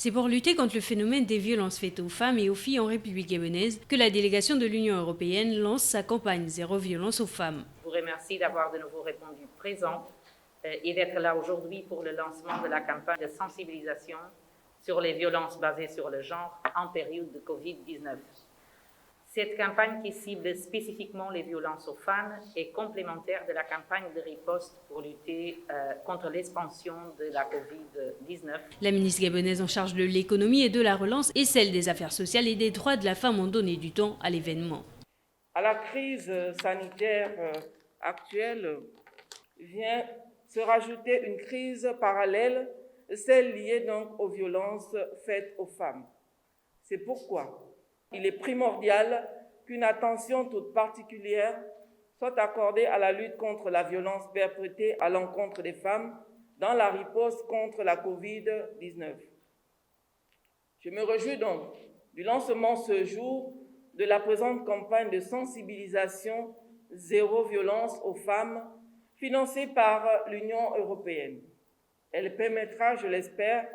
C'est pour lutter contre le phénomène des violences faites aux femmes et aux filles en République gabonaise que la délégation de l'Union européenne lance sa campagne Zéro violence aux femmes. Je vous remercie d'avoir de nouveau répondu présent et d'être là aujourd'hui pour le lancement de la campagne de sensibilisation sur les violences basées sur le genre en période de Covid-19. Cette campagne qui cible spécifiquement les violences aux femmes est complémentaire de la campagne de riposte pour lutter contre l'expansion de la Covid-19. La ministre gabonaise en charge de l'économie et de la relance et celle des affaires sociales et des droits de la femme ont donné du temps à l'événement. À la crise sanitaire actuelle vient se rajouter une crise parallèle, celle liée donc aux violences faites aux femmes. C'est pourquoi il est primordial qu'une attention toute particulière soit accordée à la lutte contre la violence perpétrée à l'encontre des femmes dans la riposte contre la Covid-19. Je me réjouis donc du lancement ce jour de la présente campagne de sensibilisation Zéro violence aux femmes financée par l'Union européenne. Elle permettra, je l'espère,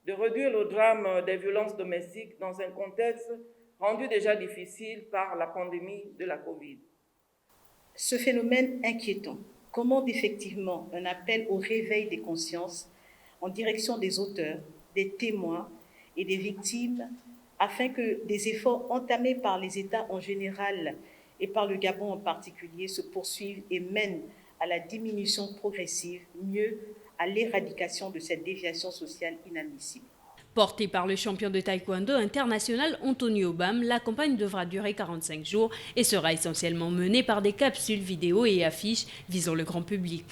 de réduire le drame des violences domestiques dans un contexte rendu déjà difficile par la pandémie de la Covid. Ce phénomène inquiétant commande effectivement un appel au réveil des consciences en direction des auteurs, des témoins et des victimes afin que des efforts entamés par les États en général et par le Gabon en particulier se poursuivent et mènent à la diminution progressive, mieux à l'éradication de cette déviation sociale inadmissible. Portée par le champion de taekwondo international Antonio Bam, la campagne devra durer 45 jours et sera essentiellement menée par des capsules vidéo et affiches visant le grand public.